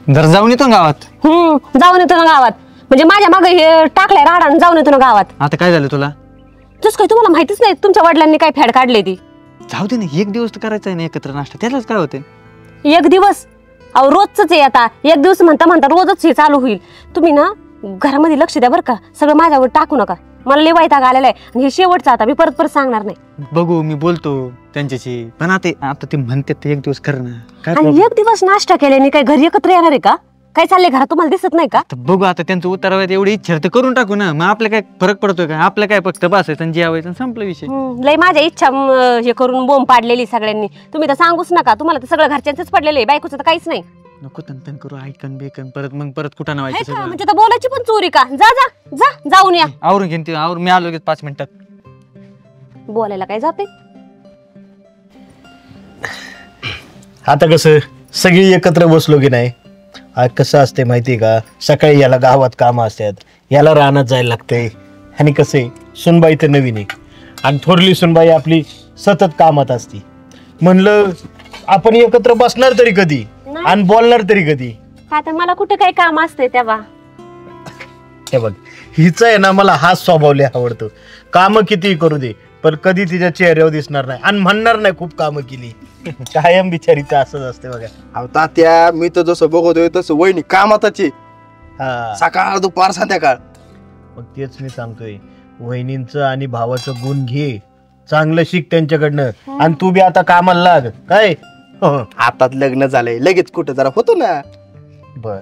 जर जाऊन येतो ना गावात. जाऊन येतो ना गावात म्हणजे माझ्या मागे हे टाकलंय राडान, जाऊन येतो ना गावात. आता काय झालं तुला? तसं काय तुम्हाला माहितीच नाही तुमच्या वडिलांनी काय फॅड काढले ती? जाऊ दे ना, एक दिवस तर करायचा आहे ना एकत्र नाश्ता, त्यालाच काय होते. एक दिवस? अहो रोजच आहे आता. एक दिवस म्हणता म्हणता रोजच हे चालू होईल. तुम्ही ना घरामध्ये लक्ष द्या बरं का, सगळं माझ्यावर टाकू नका. मला लय वैताग आलेला आहे आणि हे शेवटचं आता मी परत सांगणार नाही. बघू मी बोलतो त्यांच्याशी, पण आता ते म्हणतात एक दिवस कर ना. काय आणि एक दिवस नाश्ता केल्याने काय घरी एकत्र येणार आहे का? काय चाललंय घरात तुम्हाला दिसत नाही का? बघू आता त्यांचं उत्तरावर एवढी इच्छा तर करून टाकू ना. मग आपल्या काय फरक पडतोय का? आपल्या काय फक्त बसायचं आणि जेवायचं संपलं विषय. लय माझ्या इच्छा हे करून बोंब पाडलेली सगळ्यांनी. तुम्ही तर सांगूच नका, तुम्हाला तर सगळं घरच्यांचंच पडलेलं आहे, बायकोचं तर काहीच नाही. नको तन करू, ऐकन बेकन परत कुठं व्हायचं. म्हणजे तर बोलायची पण चोरी का? जा जा जा जाऊन या. आवरून घेईन ते, मी आलो 5 मिनिटात. बोलायला काय जाते. आता कसं सगळी एकत्र बसलो की नाही, कसं असते माहिती का, सकाळी याला गावात कामं असतात, याला रानात जायला लागतंय. आणि कसं आहे, सुनबाई तर नवीन आहे आणि थोरली सुनबाई आपली सतत कामात असती. म्हणलं आपण एकत्र बसणार तरी कधी आणि बोलणार तरी कधी. आता मला कुठे काही काम असते तेव्हा. हे बघ, हिचं आहे ना मला हाच स्वभाव लय आवडतो. कामं किती करू दे पण कधी तिच्या चेहऱ्यावर दिसणार नाही आणि म्हणणार नाही खूप कामं केली. कायम बिचारीचं असंच असते बघा. अहो तात्या, मी तर जसं बघतोय तसं वहिनी कामातच आहे, सकाळ दुपार संध्याकाळ. मग तेच मी सांगतोय, वहिनींचं आणि भावाचं गुण घे, चांगलं शिक त्यांच्याकडनं आणि तू बी आता कामाला लाग. काय आताच लग्न झालंय, लगेच कुठं जरा होतो ना. बर,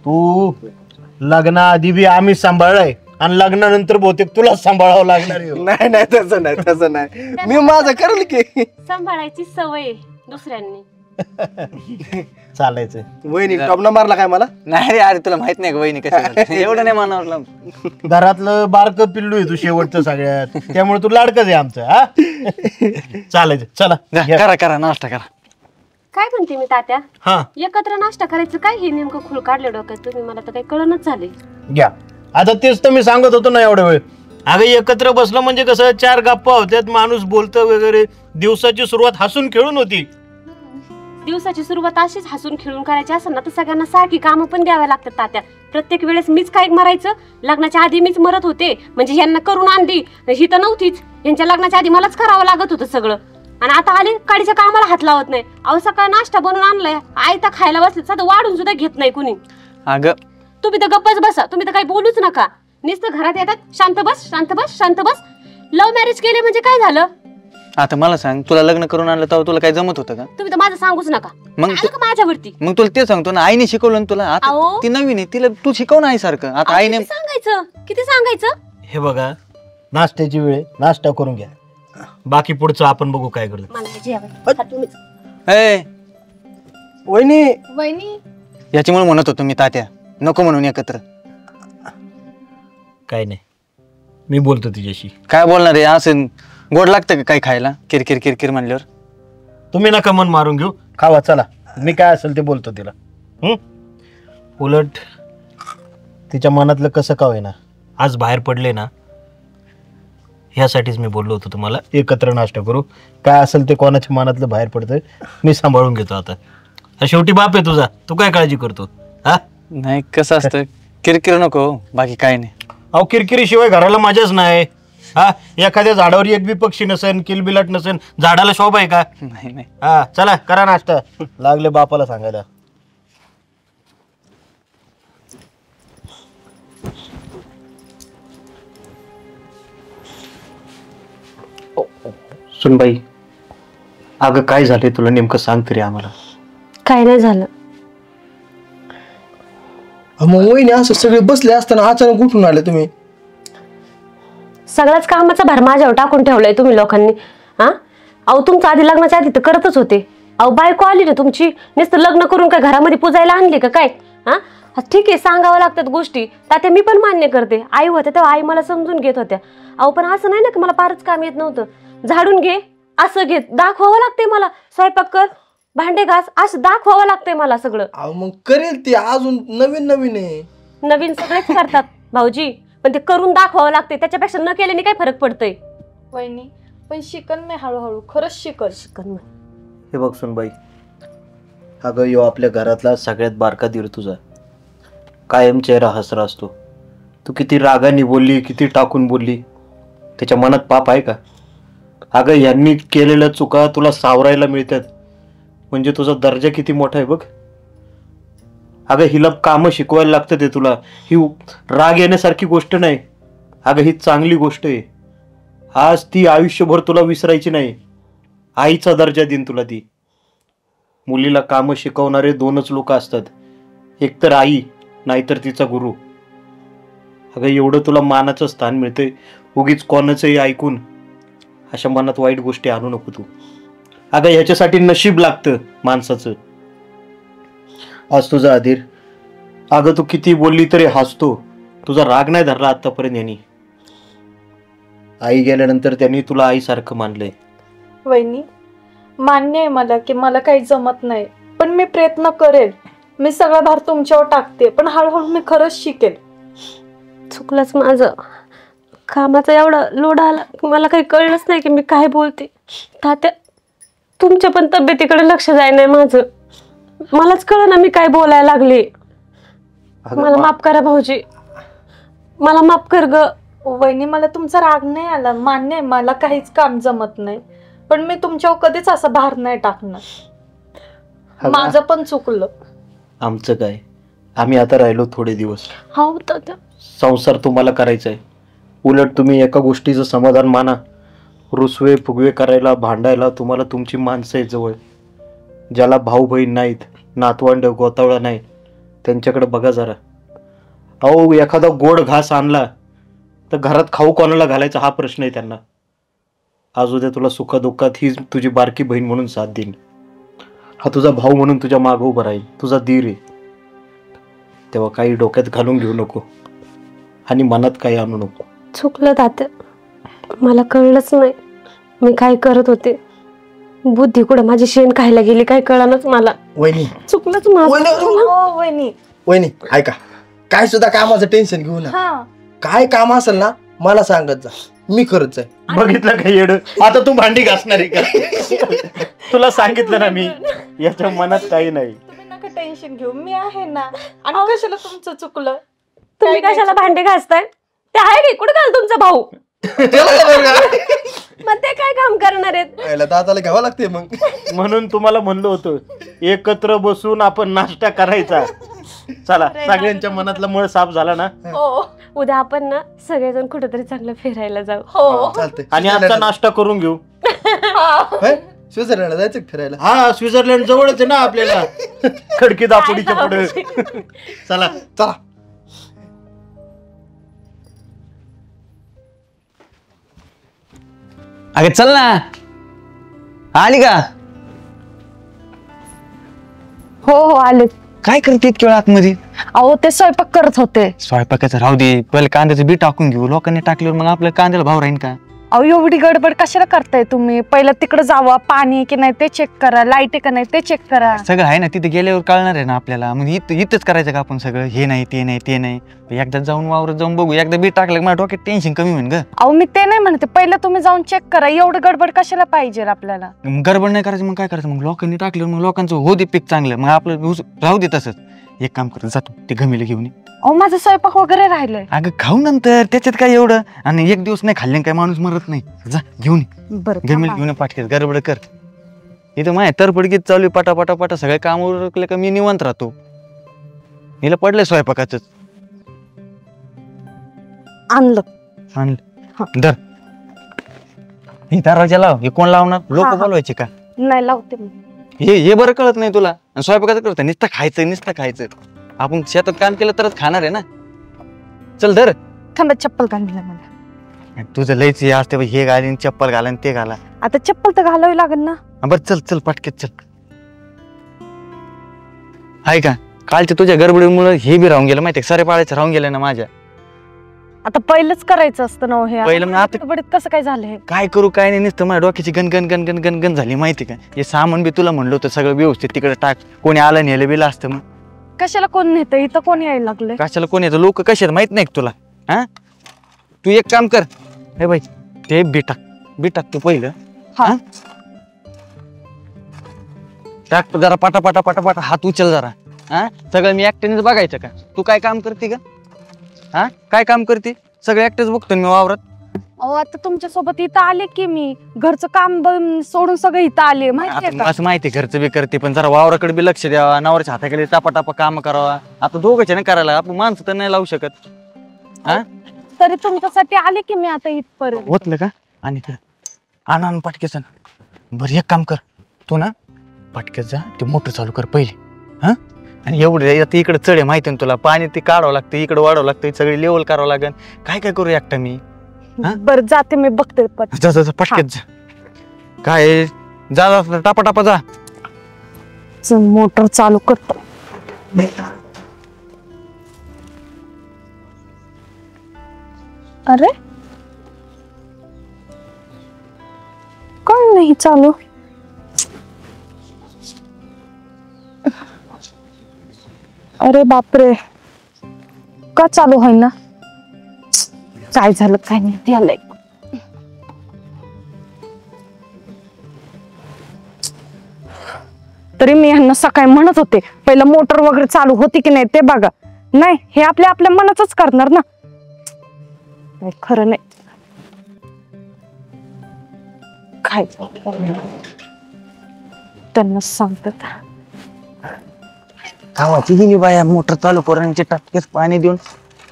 तू लग्नाआधी बी आम्ही सांभाळलाय आणि लग्नानंतर बहुतेक तुलाच सांभाळावं लागणार आहे. नाही नाही तसं नाही, मी माझं करेल की. सांभाळायची सवय दुसऱ्यांनी. चालायचं. वहिनी टॉपना मारला काय मला? नाही रे अरे, तुला माहित नाही का वहिनी कसं एवढं नाही मानावं. घरातलं बारकं पिल्लू आहे तू शेवटचं सगळ्यात, त्यामुळे तू लाडकंच आहे आमचं. हा चालायचं, चला करा नाश्ता करा. काय म्हणते मी तात्या, हा एकत्र नाश्ता करायचं काय हे नेमकं खूळ काढलं डोक्यात तुम्ही? मला तर काही कळणच झाले. घ्या आता, तेच तर मी सांगत होतो ना एवढ्या वेळ. अगं एकत्र बसलं म्हणजे कसं, 4 गप्पा होत्यात, माणूस बोलतं वगैरे. दिवसाची सुरुवात हसून खेळून होती. दिवसाची सुरुवात अशीच हसून खेळून करायची असेल ना तर सगळ्यांना सारखी कामं पण द्याव्या लागतात तात्या. प्रत्येक वेळेस मीच काय मरायचं? लग्नाच्या आधी मीच मरत होते म्हणजे यांना करून आणली, ही तर नव्हतीच. यांच्या लग्नाच्या आधी मलाच करावं लागत होतं सगळं. आणि आता आली काडीच्या कामाला हात लावत नाही. अहो सकाळ नाश्ता बनवून आणलाय, आयता खायला बसले, साधं वाढून सुद्धा घेत नाही कुणी. अगं तुम्ही तर गप्पच बसा, तुम्ही तर काही बोलूच नका. नुसतं घरात येतात, शांत बस शांत बस शांत बस. लव्ह मॅरेज केले म्हणजे काय झालं? आता मला सांग, तुला लग्न करून आणलं तेव्हा तुला काय जमत होतं का? तुम्ही तर माझं सांगूच नका. मग माझ्यावरती मग तुला ते सांगतो ना, आईने शिकवलं ना तुला. आता ती नवीन आहे, तिला तू शिकव ना आईसारखं. आता आईने किती सांगायचं. हे बघा, नाश्त्याची वेळ, नाश्ता करून घ्या, बाकी पुढचं आपण बघू काय करतो. वहिनी याच्यामुळे म्हणत होतो मी तात्या, नको म्हणून एकत्र. काय नाही, मी बोलतो तिच्याशी. काय बोलणार आहे? असं गोड लागतं का काही खायला? किरकिर किरकिर म्हणल्यावर. तुम्ही नका मन मारून घेऊ, खावा चला. मी काय असेल ते बोलतो तिला. उलट तिच्या मनातलं कसं का होईना आज बाहेर पडले ना, ह्यासाठीच मी बोललो होतो तुम्हाला एकत्र नाश्ता करू. काय असेल ते कोणाच्या मनातलं बाहेर पडतंय मी सांभाळून घेतो. आता शेवटी बाप आहे तुझा, तू काय काळजी करतो? हा नाही, कसं असतं, किरकिर नको, बाकी काय नाही. अहो किरकिरीशिवाय घराला मजाच नाही. हा एखाद्या झाडावर एक बी पक्षी नसेल, किलबिलाट नसेल, झाडाला शोभा आहे का? नाही नाही. हा चला करा नाश्ता, लागले बापाला सांगायला. सुनबाई, अगं काय झाले तुला नेमकं सांग तरी आम्हाला. काय नाही झालं. मग वहिनी असं सगळे बसले असताना अचानक उठून आले तुम्ही? सगळ्याच कामाचा भार माझ्यावर टाकून ठेवलाय तुम्ही लोकांनी. हा अहो तुमचं आधी लग्नाच्या आधी तर करतच होते. अहो बायको आली ना तुमची, नुसतं लग्न करून काय घरामध्ये पुजायला आणली का काय? हा ठीक आहे, सांगावं लागतात गोष्टी, तात्या मी पण मान्य करते. आई होत्या तेव्हा आई मला समजून घेत होत्या. अहो पण असं नाही ना की मला फारच काम येत नव्हतं. झाडून घे असं घेत दाखवावं लागते मला, स्वयंपाक कर, भांडे घास असं दाखवावं लागतंय मला सगळं. अहो मग करेल ती, अजून नवीन नवीन आहे. नवीन सगळेच करतात भाऊजी, पण ते करून दाखवावं लागते. त्याच्यापेक्षा न केल्याने काय फरक पडतोय? वहिनी पण शिकन नाही, हळूहळू खरंच शिकन. हे बघ सुनबाई, अगं यो आपल्या घरातला सगळ्यात बारका दीर तुझा, कायम चेहरा हसरा असतो. तू किती रागाने बोलली, किती टाकून बोलली, त्याच्या मनात पाप आहे का? अगं यांनी केलेल्या चुका तुला सावरायला मिळतात म्हणजे तुझा दर्जा किती मोठा आहे बघ. अगं हिला कामं शिकवायला लागतं ते तुला. ही राग येण्यासारखी गोष्ट नाही. अगं ही चांगली गोष्ट आहे. आज ती आयुष्यभर तुला विसरायची नाही. आईचा दर्जा देईन तुला ती. मुलीला कामं शिकवणारे दोनच लोक असतात, एक तर आई, नाहीतर तिचा गुरु. अगं एवढं तुला मानाचं स्थान मिळतंय, उगीच कोणाचंही ऐकून अशा मनात वाईट गोष्टी आणू नको तू. अगं ह्याच्यासाठी नशीब लागतं माणसाचं. आज तुझा अधीर, अगं तू किती बोलली तरी हसतो. तुझा राग नाही धरला आतापर्यंत यांनी. आई गेल्यानंतर त्यांनी तुला आईसारखं मानलंय. वहिनी, मान्य आहे मला की मला काही जमत नाही, पण मी प्रयत्न करेल. मी सगळा भार तुमच्यावर टाकते, पण हळूहळू मी खरंच शिकेल. चुकलंच माझं. कामाचा एवढा लोड आला की मला काही कळलंच नाही की मी काय बोलते. तात्या, तुमच्या पण तब्येतीकडे लक्ष जाय नाही माझं. मलाच कळलं ना मी काय बोलायला लागले. मला माफ करा भाऊजी, मला माफ कर ग. वहिनी, मला तुमचा राग नाही आला. मान्य आहे मला काहीच काम जमत नाही, पण मी तुमच्यावर कधीच असा भार नाही टाकणार. माझं पण चुकलं. आमचं काय, आम्ही आता राहिलो थोडे दिवस. हो तात्या, संसार तुम्हाला करायचा आहे. उलट तुम्ही एका गोष्टीचं समाधान माना, रुसवे फुगवे करायला, भांडायला तुम्हाला तुमची माणसं आहे जवळ. ज्याला भाऊ बहीण नाहीत, नातवंड गोतावळा नाही, त्यांच्याकडे बघा जरा. अहो एखादा गोड घास आणला तर घरात खाऊ कोणाला घालायचा हा प्रश्न आहे त्यांना. आज उद्या तुला सुखदुःखात ही तुझी बारकी बहीण म्हणून साथ देईन. हा तुझा भाऊ म्हणून तुझ्या मागं उभा राहील. तुझा दीर आहे. तेव्हा काही डोक्यात घालून घेऊ नको आणि मनात काही आणू नको. चुकलं तात्या, मला कळलंच नाही मी काय करत होते. बुद्धी कुठं माझी शेण खायला गेली काय कळलंच मला. वहिनी चुकलंच माझं. हो वहिनी. वहिनी ऐका, काय सुद्धा कामाचं टेन्शन घेऊ ना. हा, काय काम असेल ना मला सांगत जा, मी करत जाय. बघितलं का येड? आता तू भांडी घासणार आहे का? तुला सांगितलं ना मी, याच्या मनात काही नाही. तुम्ही नका टेन्शन घेऊ, मी आहे ना. आणि कशाला तुमचं चुकलं? तुम्ही कशाला भांडे घासताय? ते आहे रे, कुठं घाल तुमचा भाऊ? मग ते काय काम करणार आहेत? दादाला घ्यावं लागते मग. म्हणून तुम्हाला म्हणलं होतं एकत्र बसून आपण नाश्ता करायचा. चला, सगळ्यांच्या मनातला मळ साफ झाला ना. हो उद्या आपण ना सगळेजण कुठेतरी चांगलं फिरायला जाऊ. हो. चालतंय. आणि आजचा नाश्ता करून घेऊ. स्वित्झर्लंडला जायचं का फिरायला? हा, स्वित्झर्लंड जवळच आहे ना आपल्याला, खडकी दापोडीच्या पुढे. चला चला. अगं चल ना. आली का? हो हो आले. काय करते इतक्या वेळ आतमध्ये? अहो ते स्वयंपाक करत होते. स्वयंपाकाचं राहू दे, पहिले कांद्याचं बी टाकून घेऊ. लोकांनी टाकल्यावर मग आपल्या कांद्याला भाव राहील का? अहो एवढी गडबड कशाला करताय तुम्ही? पहिलं तिकडे जावं, पाणी की नाही ते चेक करा, लाईट आहे का नाही ते चेक करा. सगळं आहे ना, तिथे गेल्यावर कळणार आहे ना आपल्याला. मग इथंच करायचं का आपण सगळं? हे नाही ते नाही ते नाही. एकदा जाऊन वावरात जाऊन बघू. एकदा बी टाकलं मला डोक्यात टेन्शन कमी होईल ग. अहो मी ते नाही म्हणते, पहिलं तुम्ही जाऊन चेक करा. एवढं गडबड कशाला पाहिजे आपल्याला? मग गडबड नाही करायचं, मग काय करायचं? मग लोकांनी टाकल्यावर मग लोकांचं हो दे पीक चांगलं, मग आपलं राहू दे तसंच. एक काम करत जातो, ते घमेले घेऊन ये. अहो माझं स्वयंपाक वगैरे राहिलंय. अगं खाऊ नंतर, त्याच्यात काय एवढं? आणि एक दिवस नाही खाल्ले काय माणूस मरत नाही. जा घेऊन ये. बरं घमेल घेऊन पाठकेत गडबड कर. इथं माय तरपडकीत चालू आहे, पटा पटा पटा सगळे काम उरकले का मी निवांत राहतो. हिला पडलंय स्वयंपाकाच. आणलं. आणलं धर. हे दरवाजा लाव. हे कोण लावणार? लोक हा. बोलवायचे का? नाही लावते मी. हे बरं कळत नाही तुला. आणि स्वयंपाकाचं करत नुसतं खायचं. आपण शेतात काम केलं तरच खाणार आहे ना. चल धर. थांबा, चप्पल घालली मला. तुझं लयच हे असते, हे घालीन चप्पल घाला ते घाला. आता चप्पल तर घालावी लागेल ना. बरं चल चल पटकेत चल. आहे का कालच्या तुझ्या गडबडीमुळे हे बी राहून गेलं माहितीये, सारे पाळायचं राहून गेलं ना माझ्या. आता पहिलंच करायचं असतं ना हे. पहिलं मग आता गडबडीत कसं काय झालं हे? काय करू काय नाही, नुसतं माझ्या डोक्याची गण झाली माहिती का. हे सामान बी तुला म्हणलं होतं सगळं व्यवस्थित तिकडे टाक. कोणी आलं नेलं बिलं असतं मग. कशाला कोण नेतं इथं? कोण यायला लागले? कशाला कोण येतं? लोक कसे आहेत माहित नाही का तुला? हा, तू एक काम कर. हे बाई ते बी टाक तू पहिलं. हा. टाक जरा पाटा पाटा हात उचल जरा. हा सगळं मी एकट्यानेच बघायचं का? तू काय काम करते का? हा काय काम करते? सगळं एकटेच बघतो मी वावरात. अहो आता तुमच्या सोबत इथं आले की मी घरचं काम सोडून सगळं इथं आले माहितीये का? असं माहिती घरचं बी करते पण जरा वावराकडे बी लक्ष द्यावा. नवऱ्याच्या हाताकडे टापा काम करावा. आता दोघंच नाही करायला आपण माणसं तर नाही लावू शकत. हा तरी तुमच्यासाठी आले की मी आता इथपर्यंत. होतलं का? आणि आण पटकेच. बरं एक काम कर तू ना पटकेच जा ते मोटर चालू कर पहिले. हा आणि एवढं आता इकडे चढ आहे माहिती ना तुला. पाणी ते काढावं लागतं इकडे वाढावं लागतं सगळी लेवल करावं लागेल. काय करू एकटा मी? बरं जाते मी बघते जा पटकेच जा. काय जा टापा जा. मोटर चालू करतो. अरे काय नाही चालू. अरे बापरे का चालू आहे ना? काय झालं काय नाही आलंय. तरी मी ह्यांना सकाळी म्हणत होते पहिलं मोटर वगैरे चालू होती की नाही ते बघा. नाही हे आपल्या आपल्या मनातच करणार ना. खरं नाही. काय त्यांना सांगतात गावाची गेली बाया मोटर चालू करून टाटकेच पाणी देऊन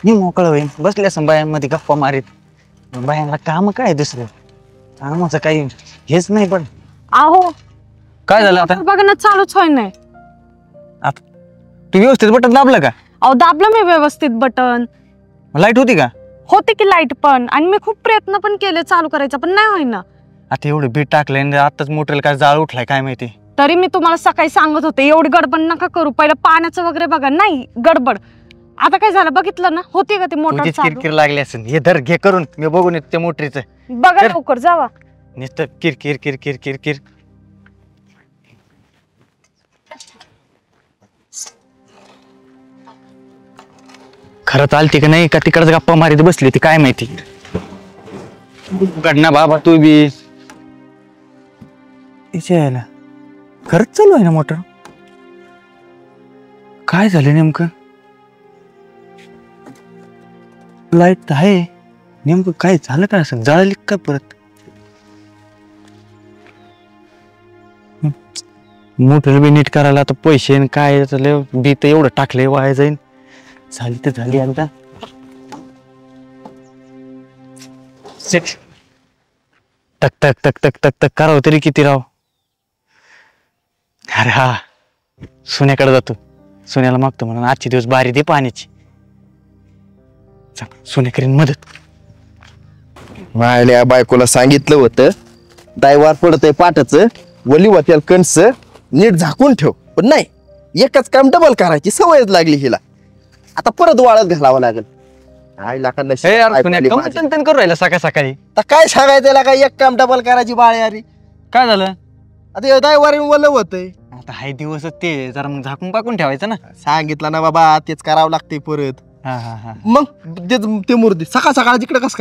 मी मोकळं होईन. बसले असं बायांमध्ये गप्पा मारीत. बायांना काम काय दुसरं कामाचं काही हेच नाही. पण आहो काय झालं आता? बघा ना चालूच होय नाही. आता तू व्यवस्थित बटन दाबलं का? अहो दाबलं मी व्यवस्थित बटन. लाईट होती का? होते की लाईट पण. आणि मी खूप प्रयत्न पण केले चालू करायचा पण नाही होईना. आता एवढं बीट टाकलंय आताच मोटरला काय जाळ उठलाय काय माहिती. तरी मी तुम्हाला सकाळी सांगत होते एवढी गडबड नका करू पहिलं पाण्याचं वगैरे बघा. नाही गडबड. आता काय झालं बघितलं ना होती का ती मोटर तुझीच चालू? किरकिर लागली असेल. हे धर घे करून मी बघून येतो त्या मोटरीचं. बघा कर. लवकर जावा. नुसतं किरकिर किरकिर किरकिर. खरंच आलती का नाही का तिकडच गप्पा मारीत बसली ती काय माहिती. गड ना बाबा तू बी. यायला खरंच चालू आहे ना मोटर? काय झालं नेमकं? लाईट तर आहे नेमकं काय झालं का? असं जळाली का परत? मोटर बी नीट करायला आता पैसे काय बी तर एवढं टाकलंय वाया जाईन. झाली तर झाली एकदा. टक टक टक टक टक टक करावं तरी किती राव. अरे हा सोन्याकडे जातो. सोन्याला मागतो म्हणून आजचे दिवस बारी दे पाण्याची. सोन्या करीन मदत. माझ्या बायकोला सांगितलं होतं दायवार पडतंय पाटाच वली वाट्याल कणस नीट झाकून ठेव. पण नाही एकच काम डबल करायची सवयच लागली हिला. आता परत वाळत घालावं लागेल. करू राहिला सकाळ सकाळी. काय सांगायचं काय एक काम डबल करायची बाळ यारी. काय झालं? आता दायवारी वल होतंय. आता हाय दिवस ते जरा मग झाकून पाकून ठेवायचं ना. सांगितलं ना बाबा तेच करावं लागतंय परत. हा हा हा. मग ते मूर्ती सकाळ सकाळ जिकडे कस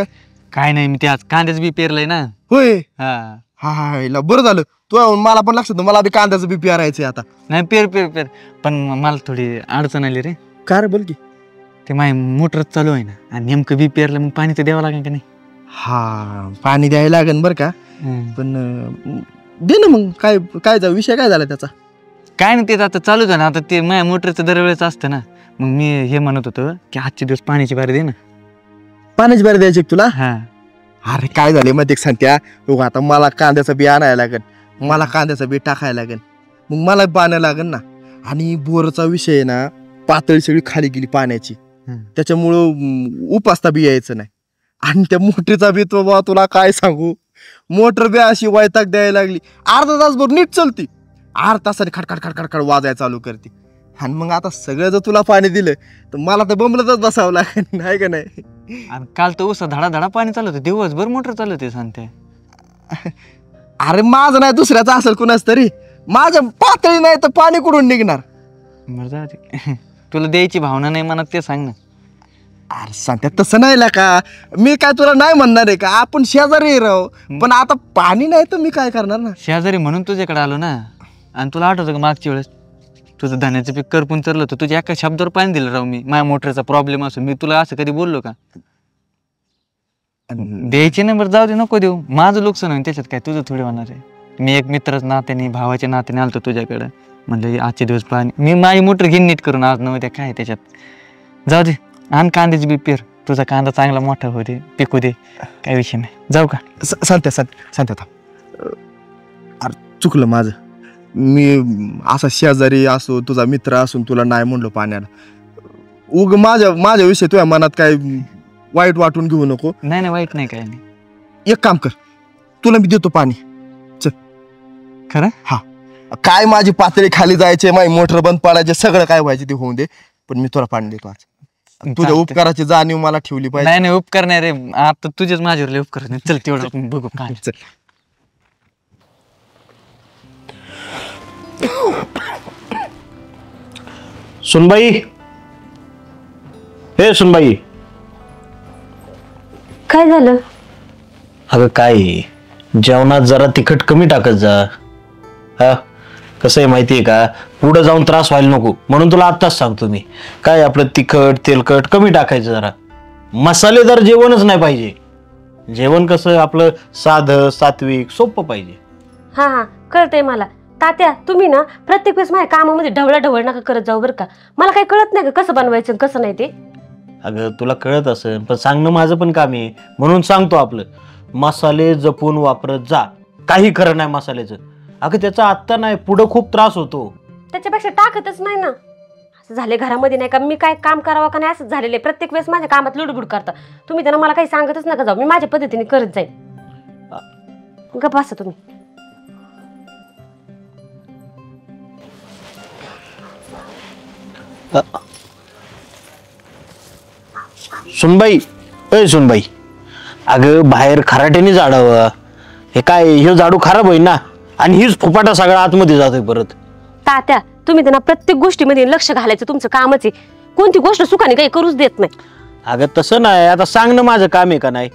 काय नाही मी ते आज कांद्याच बी पेरलंय ना. होय. हा हा हा हिला बरं झालं तू मला पण लक्षात मला बी कांद्याचं बी पेरायचंय आता. नाही पेर पेर पेर पण मला थोडी अडचण आली रे. काय रे बोल की. ते माय मोटरच चालू आहे ना आणि नेमकं बी पेरलं मग पाणी तर द्यावं लागेल का नाही. हा पाणी द्यायला लागेल बरं का. पण दे ना मग काय काय विषय काय झाला त्याचा. काय नाही ते आता चालूच आहे ना. आता ते माझ्या मोटरचं दरवेळेच असतं ना. मग मी हे म्हणत होतो की आजचे दिवस पाण्याची बारी दे ना. पाण्याची बारी द्यायची तुला. हा अरे काय झाले मग एक सांगत्या बघ आता मला कांद्याचं बी आणायला लागेल. मला कांद्याचं बी टाकायला लागेल. मग मला पाणी लागेल ना. आणि बोरचा विषय ना पातळी सगळी खाली गेली पाण्याची. त्याच्यामुळं उपासता बी यायचं नाही. आणि त्या मोटरीचा बी तो बाबा तुला काय सांगू मोटर बी अशी वैताग द्यायला लागली. अर्धा तासभर नीट चलती. अर्धा तासाने खडखड खडखड खड वाजायला चालू करते. आणि मग आता सगळं जर तुला पाणी दिलं तर मला तर बंबलतच बसावं लागेल नाही का नाही. आणि काल तर उसा धडा धडा पाणी चालू होतं दिवसभर मोटर चालू होते सांगते. अरे माझं नाही दुसऱ्याचं असेल कुणाच तरी. माझ्या पातळी नाही तर पाणी कुठून निघणार. बरं जाऊ दे. तुला द्यायची भावना नाही मनात ते सांग ना. अरे सांगते तसं नाही का मी काय तुला नाही म्हणणार आहे का. आपण शेजारी राहू पण आता पाणी नाही तर मी काय करणार ना. शेजारी म्हणून तुझ्याकडे आलो ना. आणि तुला आठवतं का मागच्या वेळेस तुझं धान्याचं पीक करपून तरलं होतं, तुझ्या एका शब्दावर पाणी दिलं राव मी. माझ्या मोटरचा प्रॉब्लेम असून मी तुला असं कधी बोललो का? द्यायचे ना, बरं जाऊ दे, नको देऊ. माझं नुकसान होईल त्याच्यात काय, तुझं थोडी होणार आहे. मी एक मित्रच नात्याने, भावाच्या नात्याने आलतो तुझ्याकडं, म्हणलं आजचे दिवस पाणी मी माझी मोटर घेईन नीट करून, आज नव्हत्या काय त्याच्यात. जाऊ दे, आण कांद्याची बी पेर, तुझा कांदा चांगला मोठा होऊ दे, पिकू दे, काय विषय नाही. जाऊ का? सांगते थांब. अरे चुकलं माझं. मी असा शेजारी असो, तुझा मित्र असून तुला नाही म्हणलो पाण्याला. उग माझ्या विषयी तुझ्या मनात काय वाईट वाटून घेऊ नको. नाही वाईट नाही, काय नाही. एक काम कर, तुला मी देतो पाणी. चल. खरं? हा. काय माझी पातळी खाली जायचे, माझी मोटर बंद पडायचे, सगळं काय व्हायचे ते होऊन दे, पण मी तुला पाणी देतो आज. तुझ्या उपकाराची जाणीव मला ठेवली पाहिजे. नाही उपकार नाही रे, आता तुझेच माझ्यावर उपकार नाही. चल तेवढं आपण बघू काय. चल. सुनबाई, हे सुनबाई. काय झालं? अगं काय जेवणात जरा तिखट कमी टाकत जा. हा, कसं आहे माहितीये का, पुढं जाऊन त्रास व्हायला नको म्हणून तुला आत्ताच सांगतो मी. काय आपलं तिखट तेलकट कमी टाकायचं जरा. मसालेदार जेवणच नाही पाहिजे. जेवण कसं आपलं साधं सात्विक सोपं पाहिजे. हा कळतंय मला. तात्या, तुम्ही ना प्रत्येक वेळेस माझ्या कामामध्ये ढवळा नका करत जाऊ बरं का. मला काही कळत नाही का कसं बनवायचं कसं नाही ते. अगं तुला कळत असेल, पण सांगणं माझं पण काम आहे म्हणून सांगतो. आपलं मसाले जपून वापरत जा. काही खरं नाही मसाल्याचं. अगं त्याचा आत्ता नाही, पुढं खूप त्रास होतो. त्याच्यापेक्षा टाकतच नाही ना. असं झाले घरामध्ये नाही का, मी काय काम करावं का नाही असंच झालेलं आहे. प्रत्येक वेळेस माझ्या कामात लुडबुड करता तुम्ही. त्यांना मला काही सांगतच नका जाऊ. मी माझ्या पद्धतीने करत जाईल. गप्प बसा तुम्ही. सुनबाई, ए सुनबाई, अगं बाहेर खराट्याने झाडावं. हे काय, हे झाडू खराब होईल ना, आणि हीच फुपाटा सगळा आतमध्ये जातोय परत. तात्या, तुम्ही त्यांना प्रत्येक गोष्टीमध्ये लक्ष घालायचं तुमचं कामच आहे. कोणती गोष्ट सुखाने काही करूच देत नाही. अगं तसं नाही, आता सांगणं माझं काम आहे का नाही.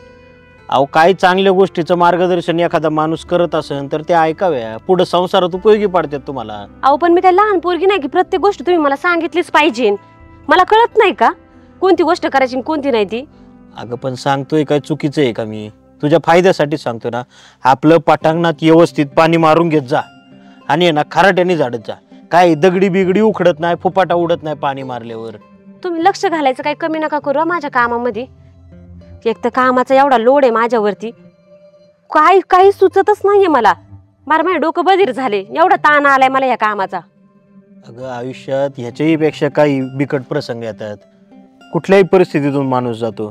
अहो काही चांगल्या गोष्टीचं मार्गदर्शन एखादा माणूस करत असेल तर ते ऐकाव्या, पुढे संसारात उपयोगी पडतात तुम्हाला. अहो पण मी काही लहान पोरगी नाही की प्रत्येक गोष्ट तुम्ही मला सांगितलीच पाहिजे. मला कळत नाही का कोणती गोष्ट करायची आणि कोणती नाही ती. अगं पण सांगतोय काय चुकीचं आहे का मी? तुझ्या फायद्यासाठी सांगतो ना. आपलं पटांगणात व्यवस्थित पाणी मारून घेत जा आणि ना खराट्याने झाडत जा. काय दगडी बिगडी उखडत नाही, फुपाटा उडत नाही पाणी मारल्यावर. तुम्ही लक्ष घालायचं काही कमी नका करू माझ्या कामामध्ये. एक तर कामाचा एवढा लोड आहे माझ्यावरती, काही सुचतच नाहीये मला. माझे डोकं बधीर झाले, एवढा ताण आलाय मला या कामाचा. अगं आयुष्यात ह्याच्याही पेक्षा काही बिकट प्रसंग येतात. कुठल्याही परिस्थितीतून माणूस जातो.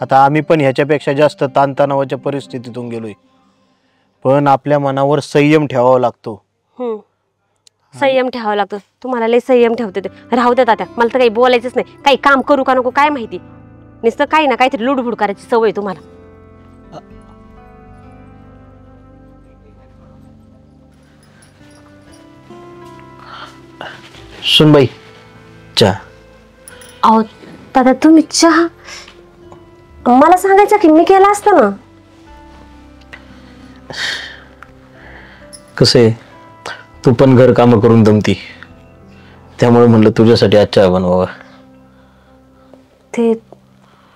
आता आम्ही पण ह्याच्यापेक्षा जास्त ताणतणावाच्या परिस्थितीतून गेलोय, पण आपल्या मनावर संयम ठेवावा लागतो. संयम ठेवावा लागतो. तुम्हाला लय संयम ठेवते ते. राहू देत आता, मला तर काही बोलायचंच नाही. काही काम करू का नको काय माहिती, नुसतं काही ना काहीतरी लुडबुड करायची सवय तुम्हाला. सुनबाई, चहा. अहो दादा, तुम्ही चहा मला सांगायचं की मी केला असता ना. कसं आहे, तू पण घर कामं करून दमती, त्यामुळे म्हणलं तुझ्यासाठी आज चहा बनवावा. ते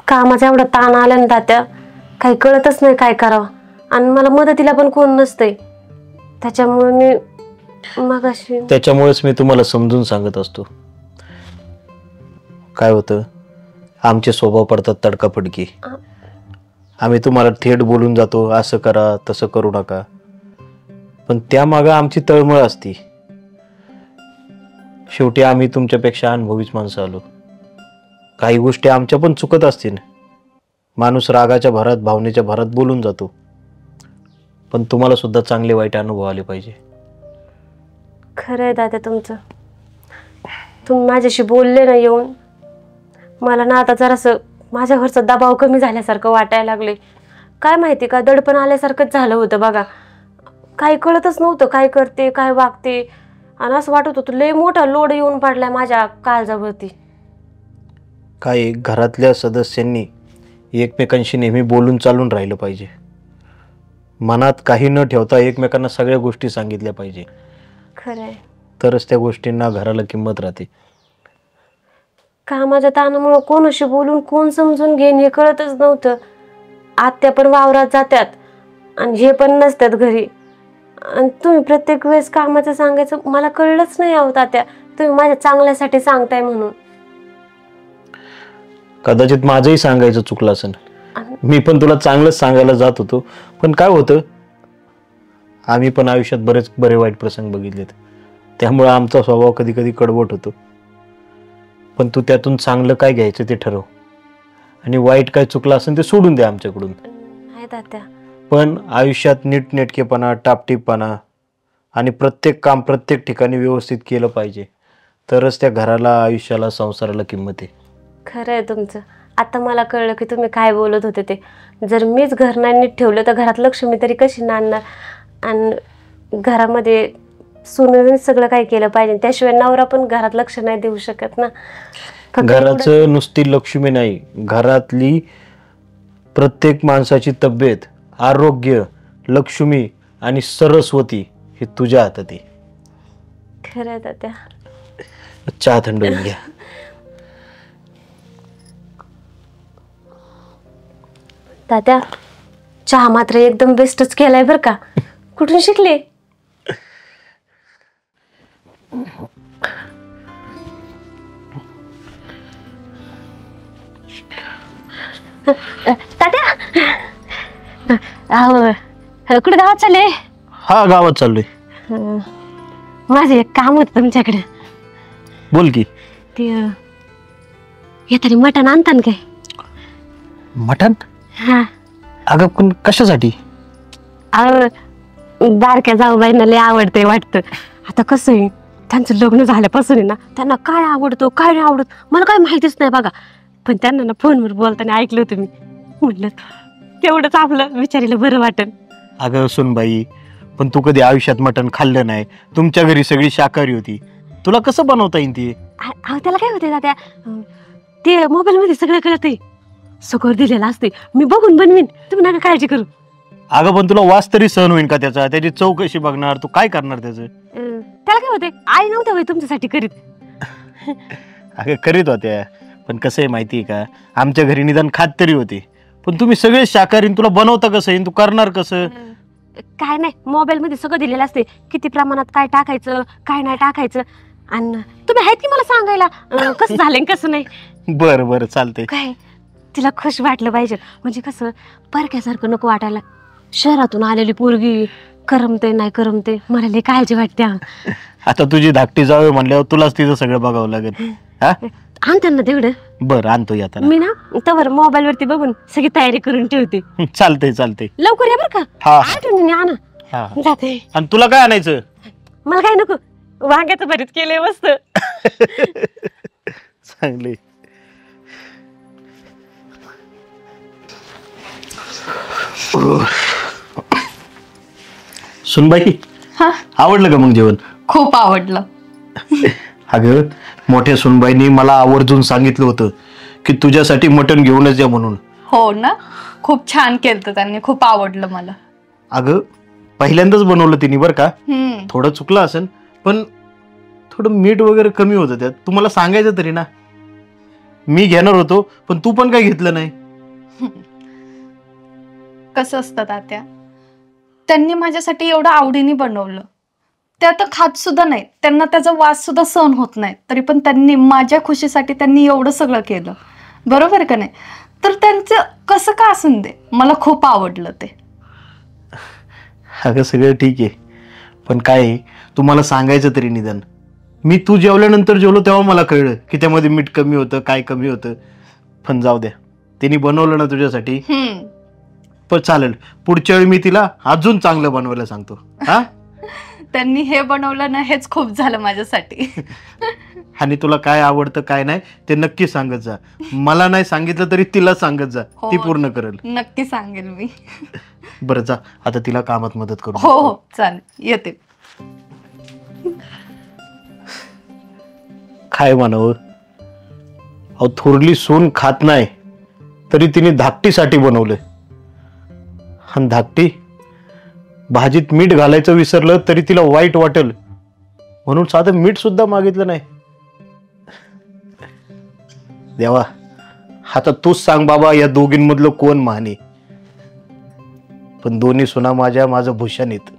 कामाचा एवढा ताण आला ना तात्या, काही कळतच नाही काय करावं. आणि मला मदतीला पण कोण नसतंय, त्याच्यामुळे मी मगाशी. त्याच्यामुळेच मी तुम्हाला समजून सांगत असतो. काय होतं, आमचे स्वभाव पडतात तडकाफडकी. आम्ही तुम्हाला थेट बोलून जातो, असं करा तसं करू नका, पण त्यामागं आमची तळमळ असती. शेवटी आम्ही तुमच्यापेक्षा अनुभवीच माणसं आलो. काही गोष्टी आमच्या पण चुकत असतील. माणूस रागाच्या भरात भावनेच्या भरात बोलून जातो, पण तुम्हाला सुद्धा चांगले वाईट अनुभव आले पाहिजे. खरं आहे दादा तुमचं. तुम्ही माझ्याशी बोलले ना येऊन, मला ना आता जरासं माझ्या घरचा दबाव कमी झाल्यासारखं वाटायला लागले. काय माहिती का, दडपण आल्यासारखंच झालं होतं बघा. काही कळतच नव्हतं काय करते काय वागते, आणि असं वाटत होतं लय मोठा लोड येऊन पडलाय माझ्या काळजावरती. काय, घरातल्या सदस्यांनी एकमेकांशी नेहमी बोलून चालून राहिलं पाहिजे. मनात काही न ठेवता एकमेकांना सगळ्या गोष्टी सांगितल्या पाहिजे. खरंय. तरच त्या गोष्टींना घराला किंमत राहते. कामाच्या ताणामुळे कोणाशी बोलून कोण समजून घेईन हे कळतच नव्हतं. आत्या पण वावरात जात्यात आणि हे पण नसतात घरी, आणि तुम्ही प्रत्येक वेळेस कामाचं सांगायचं मला कळलंच नाही आहोत आत्या. तुम्ही माझ्या चांगल्यासाठी सांगताय म्हणून. कदाचित माझंही सांगायचं चुकलं असेल. मी पण तुला चांगलंच सांगायला जात होतो, पण काय होतं, आम्ही पण आयुष्यात बरेच बरे वाईट प्रसंग बघितलेत, त्यामुळे आमचा स्वभाव कधी कधी कडवट होतो. पण तू त्यातून चांगलं काय घ्यायचं ते ठरव, आणि वाईट काय चुकलं असेल ते सोडून दे आमच्याकडून. आहेत आत्या. पण आयुष्यात नीटनेटकेपणा, टापटीपणा आणि प्रत्येक काम प्रत्येक ठिकाणी व्यवस्थित केलं पाहिजे, तरच त्या घराला, आयुष्याला, संसाराला किंमत आहे. खरं आहे तुमचं. आता मला कळलं की तुम्ही काय बोलत होते ते. जर मीच घर नाही नीट ठेवलं तर घरात लक्ष्मी तरी कशी नांदणार, आणि घरामध्ये सुनेने सगळं काय केलं पाहिजे, त्याशिवाय नवरा पण घरात लक्ष नाही देऊ शकत ना. घराचं नुसती लक्ष्मी नाही, घरातली प्रत्येक माणसाची तब्येत, आरोग्य, लक्ष्मी आणि सरस्वती हे तुझ्या हातात आहे. खरं आहे तात्या. चहा थंड होऊन घ्या. तात्या, चहा मात्र एकदम बेस्टच केलाय बर का. कुठून शिकले? तात्या, कुठे गावात चालले? हा, गावात चाललोय. माझे एक काम होत तुमच्याकडे. बोल की. ते येताना मटण आणतान काय? मटण? हा. अगं पण कशासाठी? बारक्या जाऊबाईंना लय आवडते वाटतं. आता कसं आहे, त्यांचं लग्न झाल्यापासून आहे ना, त्यांना काय आवडतं काय नाही आवडत मला काय माहितीच नाही बघा. पण त्यांना ना फोनवर बोलताना ऐकलं होतं मी. म्हटलं तेवढंच आपलं विचारायला बरं वाटेल. अगं सुनबाई, पण तू कधी आयुष्यात मटण खाल्लं नाही. तुमच्या घरी सगळी शाकाहारी होती, तुला कसं बनवता येईल ती? त्याला काय होते दादा, ते मोबाईल मध्ये सगळं कळतंय, सगळं दिलेलं असते. मी बघून बनवीन, तुम्ही नका काळजी करू. अगं पण तुला वास तरी सहन होईल का त्याचा? त्याची चव कशी बघणार? तू काय करणार त्याचं? त्याला काय होते, आई नव्हतं होय तुमच्यासाठी करीत. अगं करीत होत्या, पण कसं आहे माहिती आहे का, आमच्या घरी निदान खात तरी होते. पण तुम्ही सगळे शाकाहारी, तुला बनवता कसं येईल? तू करणार कसं? काय नाही, मोबाईल मध्ये सगळं दिलेलं असते, किती प्रमाणात काय टाकायचं काय नाही टाकायचं. आणि तुम्ही आहेत की मला सांगायला कसं झालंय कसं नाही. बरं बरं चालतंय. काय तिला खुश वाटलं पाहिजे, म्हणजे कसं परक्यासारखं नको वाटायला. शहरातून आलेली पोरगी करमते नाही करमते, मला लई काळजी वाटते. आता तुझी धाकटी जावे म्हणल्यावर तुलाच तिचं सगळं बघावं लागेल. हा, आणते ना तेवढं. बरं आणतो आता. मी ना तवर मोबाईल वरती बघून सगळी तयारी करून ठेवते. चालतंय चालतंय. लवकर या बरं का. हा आठवणीने आणा. हा. जाते. आणि तुला काय आणायचं? मला काय नको, वांग्याचं भरीत केलंय मस्त. चांगले. सुनबाई, हा, आवडलं का मग जेवण? खूप आवडलं. अगं मोठ्या सुनबाईंनी मला आवर्जून सांगितलं होतं की तुझ्यासाठी मटण घेऊनच या म्हणून. हो ना, खूप छान केलं त्यांनी, खूप आवडलं मला. अगं पहिल्यांदाच बनवलं तिने बरं का. हम्म. थोडं चुकलं असेल, पण थोडं मीठ वगैरे कमी होतं त्यात. तुम्हाला सांगायचं तरी ना. मी घेणार होतो पण तू पण काय घेतलं नाही. कसं असतं तात्या, त्यांनी माझ्यासाठी एवढं आवडीने बनवलं. ते आता खात सुद्धा नाही, त्यांना त्याचा वास सुद्धा सहन होत नाही, तरी पण त्यांनी माझ्या खुशीसाठी त्यांनी एवढं सगळं केलं. बरोबर का नाही? तर त्यांचं कसं का असून दे, मला खूप आवडलं ते. अगं सगळं ठीक आहे, पण काय आहे, तुम्हाला सांगायचं तरी निदान. मी तू जेवल्यानंतर जेवलो तेव्हा मला कळलं की त्यामध्ये मीठ कमी होतं, काय कमी होतं. पण जाऊ द्या, तिने बनवलं ना तुझ्यासाठी. पण चालेल, पुढच्या वेळी मी तिला अजून चांगलं बनवायला सांगतो. हा, त्यांनी हे बनवलं ना, हेच खूप झालं माझ्यासाठी. आणि तुला काय आवडतं काय नाही ते नक्की सांगत जा. मला नाही सांगितलं तरी तिला सांगत जा, ती पूर्ण करेल. नक्की सांगेल मी. बरं जा, आता तिला कामात मदत करू. हो हो चालेल, येते. काय म्हणावं, अहो थोरली सून खात नाही तरी तिने धाकटीसाठी बनवलं. आणि धाकटी भाजीत मीठ घालायचं विसरलं तरी तिला वाईट वाटेल म्हणून साधं मीठ सुद्धा मागितलं नाही. देवा, आता तूच सांग बाबा, या दोघींमधलं कोण महानी. पण दोन्ही सुना माझं भूषण आहेत.